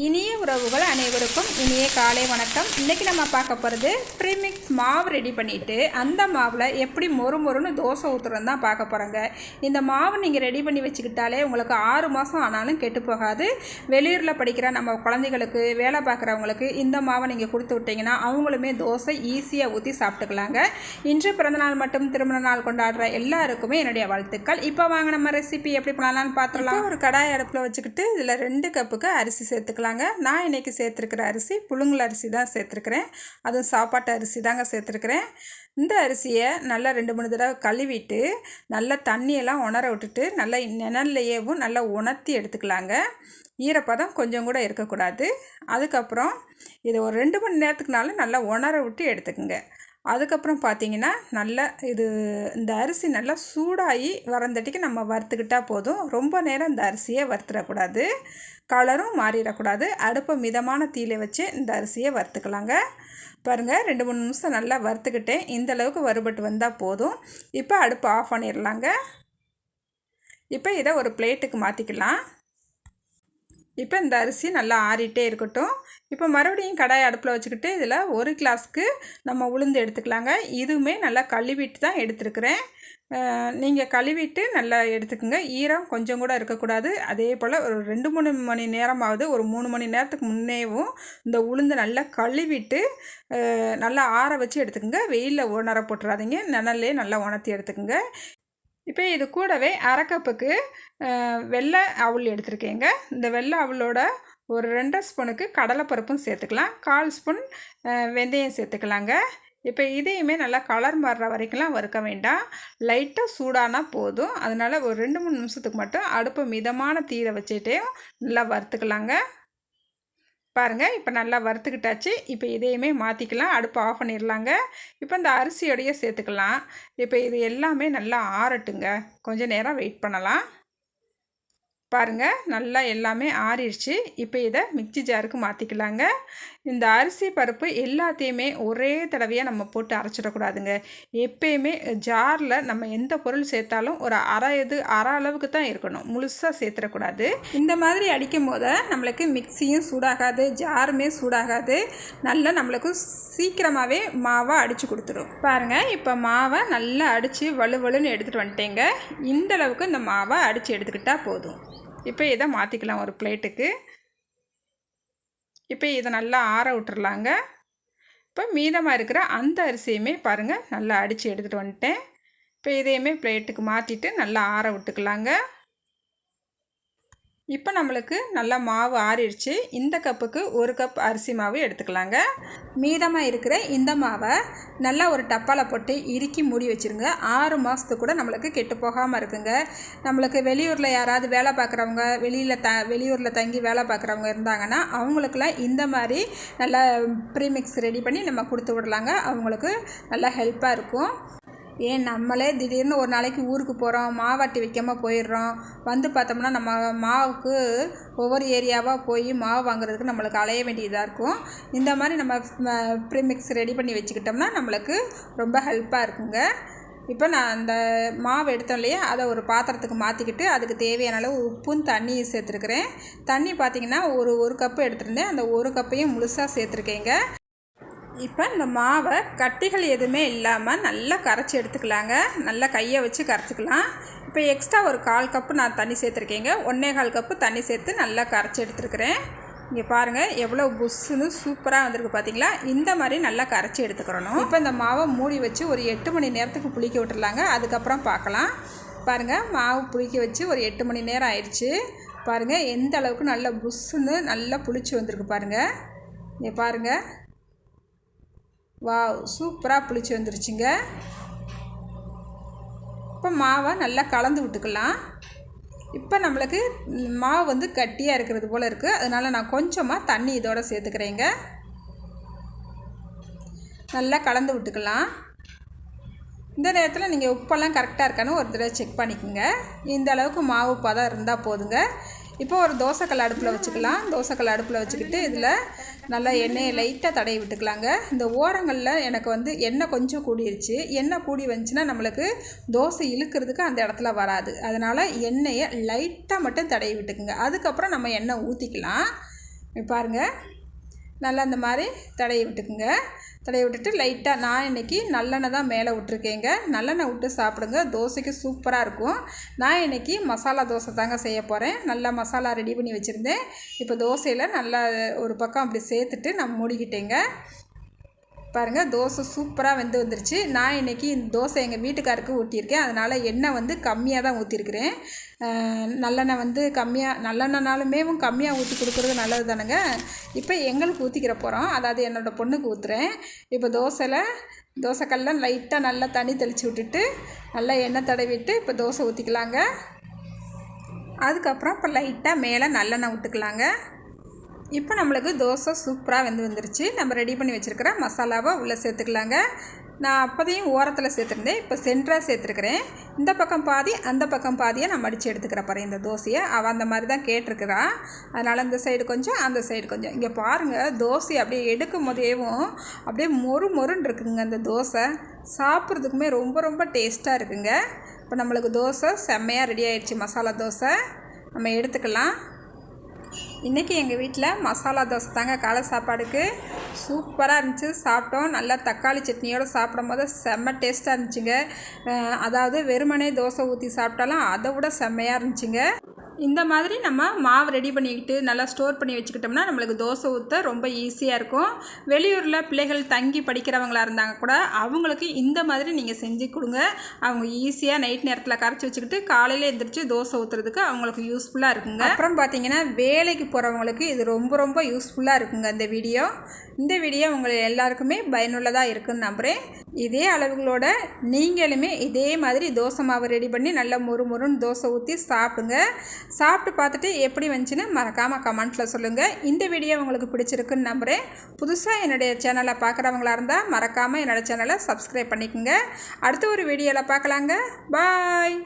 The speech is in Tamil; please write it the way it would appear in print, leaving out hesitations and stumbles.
இனிய உறவுகள் அனைவருக்கும் இனிய காலை வணக்கம். இன்றைக்கி நம்ம பார்க்க போகிறது ப்ரீமிக்ஸ் மாவு ரெடி பண்ணிவிட்டு அந்த மாவில் எப்படி மொறுன்னு தோசை ஊற்றுறதுன்னு தான் பார்க்க போகிறோங்க. இந்த மாவு நீங்கள் ரெடி பண்ணி வச்சுக்கிட்டாலே உங்களுக்கு 6 மாதம் ஆனாலும் கெட்டு போகாது. வெளியூரில் படிக்கிற நம்ம குழந்தைகளுக்கு, வேலை பார்க்குறவங்களுக்கு இந்த மாவை நீங்கள் கொடுத்து விட்டிங்கன்னா அவங்களுமே தோசை ஈஸியாக ஊற்றி சாப்பிட்டுக்கலாங்க. இன்று பிறந்தநாள் மற்றும் திருமண நாள் கொண்டாடுற எல்லாருக்குமே என்னுடைய வாழ்த்துக்கள். இப்போ வாங்க நம்ம ரெசிபி எப்படி பண்ணலாம்னு பார்த்துடலாம். ஒரு கடாய் அடுப்பில் வச்சுக்கிட்டு இதில் 2 கப்புக்கு அரிசி சேர்த்துக்கலாம். நான் இன்றைக்கி சேர்த்துருக்கிற அரிசி புழுங்கல் அரிசி தான் சேர்த்துருக்கிறேன். அதுவும் சாப்பாட்டு அரிசி தாங்க சேர்த்துருக்கிறேன். இந்த அரிசியை நல்லா 2-3 தடவை கழுவிட்டு நல்லா தண்ணியெல்லாம் உணர விட்டுட்டு நல்லா நிழல்லையேவும் நல்லா உணர்த்தி எடுத்துக்கலாங்க. ஈரப்பதம் கொஞ்சம் கூட இருக்கக்கூடாது. அதுக்கப்புறம் இதை ஒரு 2 மணி நேரத்துக்குனாலும் நல்லா உணர விட்டு எடுத்துக்குங்க. அதுக்கப்புறம் பார்த்திங்கன்னா நல்லா இந்த அரிசி நல்லா சூடாகி வரந்தட்டிக்கு நம்ம வறுத்துக்கிட்டால் போதும். ரொம்ப நேரம் இந்த அரிசியை வறுத்துடக்கூடாது, கலரும் மாறிடக்கூடாது. அடுப்பை மிதமான தீயில வச்சு இந்த அரிசியை வறுத்துக்கலாங்க. பாருங்கள், 2-3 நிமிஷம் நல்லா வறுத்துக்கிட்டேன். இந்தளவுக்கு வறுபட்டு வந்தால் போதும். இப்போ அடுப்பை ஆஃப் பண்ணிடலாங்க. இப்போ இதை ஒரு பிளேட்டுக்கு மாற்றிக்கலாம். இப்போ இந்த அரிசி நல்லா ஆறிட்டே இருக்கட்டும். இப்போ மறுபடியும் கடாய் அடுப்பில் வச்சுக்கிட்டு இதில் 1 கிளாஸ்க்கு நம்ம உளுந்து எடுத்துக்கலாங்க. இதுவுமே நல்லா கழுவிட்டு தான் எடுத்துருக்கிறேன். நீங்கள் கழுவிட்டு நல்லா எடுத்துக்கோங்க. ஈரம் கொஞ்சம் கூட இருக்கக்கூடாது. அதே போல் ஒரு 2-3 மணி நேரமாவது, ஒரு 3 மணி நேரத்துக்கு முன்னேவும் இந்த உளுந்து நல்லா கழுவிட்டு நல்லா ஆற வச்சு எடுத்துக்கோங்க. வெயிலில் உணர போட்டுறாதீங்க, நிழல்லே நல்லா உணர்த்தி எடுத்துக்கோங்க. இப்போ இது கூடவே 1/2 கப்புக்கு வெள்ளை அவுள் எடுத்துருக்கேங்க. இந்த வெள்ளை அவுளோட ஒரு 2 ஸ்பூனுக்கு கடலைப்பருப்பும் சேர்த்துக்கலாம். 1/4 ஸ்பூன் வெந்தயம் சேர்த்துக்கலாங்க. இப்போ இதையுமே நல்லா கலர் மாறுற வரைக்கும்லாம் வறுக்க வேண்டாம், லைட்டாக சூடானா போதும். அதனால் ஒரு 2-3 நிமிஷத்துக்கு மட்டும் அடுப்பு மிதமான தீயில வச்சுட்டே நல்லா வறுத்துக்கலாங்க. பாருங்கள், இப்போ நல்லா வறுத்துக்கிட்டாச்சு. இப்போ இதையுமே மாற்றிக்கலாம், அடுப்பு ஆஃப் பண்ணிடலாங்க. இப்போ இந்த அரிசியோடையே சேர்த்துக்கலாம். இப்போ இது எல்லாமே நல்லா ஆறட்டுங்க, கொஞ்சம் நேரம் வெயிட் பண்ணலாம். பாருங்கள், நல்லா எல்லாமே ஆறிடுச்சு. இப்போ இதை மிக்ஸி ஜாருக்கு மாற்றிக்கலாங்க. இந்த அரிசி பருப்பு எல்லாத்தையுமே ஒரே தடவையாக நம்ம போட்டு அரைச்சிடக்கூடாதுங்க. எப்பயுமே ஜாரில் நம்ம எந்த பொருள் சேர்த்தாலும் ஒரு அரை அளவுக்கு தான் இருக்கணும், முழுசாக சேர்த்துடக்கூடாது. இந்த மாதிரி அடிக்கும் போது நம்மளுக்கு மிக்ஸியும் சூடாகாது, ஜாருமே சூடாகாது. நல்லா நம்மளுக்கு சீக்கிரமாகவே மாவை அடித்து கொடுத்துரும். பாருங்கள், இப்போ மாவை நல்லா அடித்து வலுவலுன்னு எடுத்துகிட்டு வந்துட்டேங்க. இந்தளவுக்கு இந்த மாவை அடித்து எடுத்துக்கிட்டால் போதும். இப்போ இதை மாற்றிக்கலாம் ஒரு பிளேட்டுக்கு. இப்போ இதை நல்லா ஆற விட்டுறலாங்க. இப்போ மீதமாக இருக்கிற அந்த அரிசியுமே பாருங்கள் நல்லா அடித்து எடுத்துகிட்டு வந்துட்டேன். இப்போ இதையுமே பிளேட்டுக்கு மாற்றிட்டு நல்லா ஆற விட்டுக்கலாங்க. இப்போ நம்மளுக்கு நல்லா மாவு ஆறிடுச்சு. இந்த கப்புக்கு 1 கப் அரிசி மாவு எடுத்துக்கலாங்க. மீதமாக இருக்கிற இந்த மாவை நல்லா ஒரு டப்பாவில் போட்டு இறுக்கி மூடி வச்சுருங்க. 6 மாதத்துக்கு கூட நம்மளுக்கு கெட்டு போகாமல் இருக்குங்க. நம்மளுக்கு வெளியூரில் யாராவது வேலை பார்க்குறவங்க, வெளியூரில் தங்கி வேலை பார்க்குறவங்க இருந்தாங்கன்னா அவங்களுக்குலாம் இந்த மாதிரி நல்லா ப்ரீமிக்ஸ் ரெடி பண்ணி நம்ம கொடுத்து விடலாங்க. அவங்களுக்கு நல்லா ஹெல்ப்பாக இருக்கும். ஏன் நம்மளே திடீர்னு ஒரு நாளைக்கு ஊருக்கு போகிறோம், மாவாட்டி வைக்காமல் போயிடுறோம். வந்து பார்த்தோம்னா நம்ம மாவுக்கு ஒவ்வொரு ஏரியாவாக போய் மாவு வாங்குறதுக்கு நம்மளுக்கு அலைய வேண்டியதாக இருக்கும். இந்த மாதிரி நம்ம ப்ரீமிக்ஸ் ரெடி பண்ணி வச்சுக்கிட்டோம்னா நம்மளுக்கு ரொம்ப ஹெல்ப்பாக இருக்குங்க. இப்போ நான் அந்த மாவு எடுத்தோம் இல்லையா, அதை ஒரு பாத்திரத்துக்கு மாற்றிக்கிட்டு அதுக்கு தேவையான அளவு உப்பும் தண்ணியும் சேர்த்துருக்குறேன். தண்ணி பார்த்திங்கன்னா ஒரு கப்பு எடுத்துருந்தேன், அந்த 1 கப்பையும் முழுசாக சேர்த்துருக்கேங்க. இப்போ இந்த மாவை கட்டிகள் எதுவுமே இல்லாமல் நல்லா கரைச்சி எடுத்துக்கலாங்க. நல்லா கையை வச்சு கரைச்சிக்கலாம். இப்போ எக்ஸ்ட்ரா ஒரு 1/4 கப்பு நான் தண்ணி சேர்த்துருக்கேங்க. 1/4 கப்பு தண்ணி சேர்த்து நல்லா கரைச்சி எடுத்துருக்கிறேன். இங்கே பாருங்கள் எவ்வளோ புஷ்ஷுன்னு சூப்பராக வந்திருக்கு பார்த்தீங்களா. இந்த மாதிரி நல்லா கரைச்சி எடுத்துக்கிறணும். இப்போ இந்த மாவை மூடி வச்சு ஒரு 8 மணி நேரத்துக்கு புளிக்க விட்டுறலாங்க. அதுக்கப்புறம் பார்க்கலாம். பாருங்கள், மாவு புளிக்க வச்சு ஒரு 8 மணி நேரம் ஆயிடுச்சு. பாருங்கள் எந்த அளவுக்கு நல்லா புஷ்ஷுன்னு நல்லா புளிச்சு வந்திருக்கு பாருங்கள். இங்கே பாருங்கள், வாவ், சூப்பராக புளிச்சு வந்துருச்சுங்க. இப்போ மாவை நல்லா கலந்து விட்டுக்கலாம். இப்போ நம்மளுக்கு மாவு வந்து கட்டியாக இருக்கிறது போல் இருக்குது. அதனால் நான் கொஞ்சமாக தண்ணி இதோடு சேர்த்துக்கிறேங்க. நல்லா கலந்து விட்டுக்கலாம். இந்த நேரத்தில் நீங்கள் உப்பெல்லாம் கரெக்டாக இருக்கான்னு ஒரு தடவை செக் பண்ணிக்கோங்க. இந்த அளவுக்கு மாவு பதம் இருந்தால் போதுங்க. இப்போ ஒரு தோசைக்கல் அடுப்பில் வச்சுக்கலாம். தோசைக்கல் அடுப்பில் வச்சுக்கிட்டு இதில் நல்லா எண்ணெயை லைட்டாக தடவி விட்டுக்கலாங்க. இந்த ஓரங்களில் எனக்கு வந்து எண்ணெய் கொஞ்சம் கூடிருச்சு. எண்ணெய் கூடி வந்துச்சுன்னா நம்மளுக்கு தோசை இழுக்கிறதுக்கு அந்த இடத்துல வராது. அதனால் எண்ணெயை லைட்டாக மட்டும் தடவி விட்டுக்குங்க. அதுக்கப்புறம் நம்ம எண்ணெய் ஊற்றிக்கலாம். பாருங்கள், நல்லா இந்த மாதிரி தடவி விட்டுக்குங்க. தடவி விட்டுட்டு லைட்டாக நான் இன்றைக்கி நல்லெண்ணெய் தான் மேலே விட்ருக்கேங்க. நல்லெண்ணெய் விட்டு சாப்பிடுங்க, தோசைக்கு சூப்பராக இருக்கும். நான் இன்றைக்கி மசாலா தோசை தாங்க செய்ய போகிறேன். நல்லா மசாலா ரெடி பண்ணி வச்சுருந்தேன். இப்போ தோசையில் நல்லா ஒரு பக்கம் அப்படி சேர்த்துட்டு நான் மூடிக்கிட்டேங்க. பாருங்கள், தோசை சூப்பராக வந்துருச்சு. நான் இன்றைக்கி இந்த தோசை எங்கள் வீட்டுக்காருக்கு ஊற்றியிருக்கேன். அதனால் எண்ணெய் கம்மியாக தான் ஊற்றிருக்கிறேன். நல்லெண்ணெய் நல்லெண்ணெய்னாலுமே கம்மியாக ஊற்றி கொடுக்குறது நல்லது தானுங்க. இப்போ எங்களுக்கு ஊற்றிக்கிற போகிறோம், அதாவது என்னோடய பொண்ணுக்கு ஊற்றுறேன். இப்போ தோசைக்கல்ல லைட்டாக நல்லா தண்ணி தெளித்து விட்டுட்டு நல்லா எண்ணெய் தடவிட்டு இப்போ தோசை ஊற்றிக்கலாங்க. அதுக்கப்புறம் இப்போ லைட்டாக மேலே நல்லெண்ணெய் விட்டுக்கலாங்க. இப்போ நம்மளுக்கு தோசை சூப்பராக வந்துருச்சு. நம்ம ரெடி பண்ணி வச்சுருக்கிற மசாலாவை உள்ளே சேர்த்துக்கலாங்க. நான் அப்போதையும் ஓரத்தில் சேர்த்துருந்தேன், இப்போ சென்டராக சேர்த்துருக்குறேன். இந்த பக்கம் பாதி அந்த பக்கம் பாதியை நான் மடித்து எடுத்துக்கிற போகிறேன். இந்த தோசையை அவள் அந்த மாதிரி தான் கேட்டிருக்கிறா. அதனால் இந்த சைடு கொஞ்சம் அந்த சைடு கொஞ்சம். இங்கே பாருங்கள், தோசை அப்படியே எடுக்கும் போதேவும் அப்படியே மொறுன்னு இருக்குங்க. அந்த தோசை சாப்பிட்றதுக்குமே ரொம்ப ரொம்ப டேஸ்ட்டாக இருக்குங்க. இப்போ நம்மளுக்கு தோசை செம்மையாக ரெடி ஆகிடுச்சு. மசாலா தோசை நம்ம எடுத்துக்கலாம். இன்றைக்கி எங்கள் வீட்டில் மசாலா தோசை தாங்க காலை சாப்பாடுக்கு. சூப்பராக இருந்துச்சு, சாப்பிட்டோம். நல்லா தக்காளி சட்னியோடு சாப்பிடும் போது செம்ம டேஸ்ட்டாக இருந்துச்சுங்க. அதாவது வெறுமனே தோசை ஊற்றி சாப்பிட்டாலும் அதை விட செம்மையாக இருந்துச்சுங்க. இந்த மாதிரி நம்ம மாவு ரெடி பண்ணிக்கிட்டு நல்லா ஸ்டோர் பண்ணி வச்சுக்கிட்டோம்னா நம்மளுக்கு தோசை ஊற்ற ரொம்ப ஈஸியாக இருக்கும். வெளியூரில் பிள்ளைகள் தங்கி படிக்கிறவங்களா இருந்தாங்க கூட அவங்களுக்கு இந்த மாதிரி நீங்கள் செஞ்சு கொடுங்க. அவங்க ஈஸியாக நைட் நேரத்தில் கரைச்சி வச்சுக்கிட்டு காலையில் எழுந்திரிச்சு தோசை ஊற்றுறதுக்கு அவங்களுக்கு யூஸ்ஃபுல்லாக இருக்குங்க. அப்புறம் பார்த்திங்கன்னா வேலைக்கு போகிறவங்களுக்கு இது ரொம்ப ரொம்ப யூஸ்ஃபுல்லாக இருக்குங்க. இந்த வீடியோ உங்களை எல்லாருக்குமே பயனுள்ளதாக இருக்குன்னு நம்புகிறேன். இதே அளவுகளோட நீங்களுமே இதே மாதிரி தோசை மாவு ரெடி பண்ணி நல்லா மொறுன்னு தோசை ஊற்றி சாப்பிடுங்க. சாப்பிட்டு பார்த்துட்டு எப்படி வந்துச்சுன்னு மறக்காமல் கமெண்ட்டில் சொல்லுங்கள். இந்த வீடியோ உங்களுக்கு பிடிச்சிருக்குன்னு நம்புகிறேன். புதுசாக என்னுடைய சேனலை பார்க்குறவங்களா இருந்தால் மறக்காமல் என்னோடய சேனலை சப்ஸ்கிரைப் பண்ணிக்கோங்க. அடுத்த ஒரு வீடியோவில் பார்க்கலாங்க. பாய்.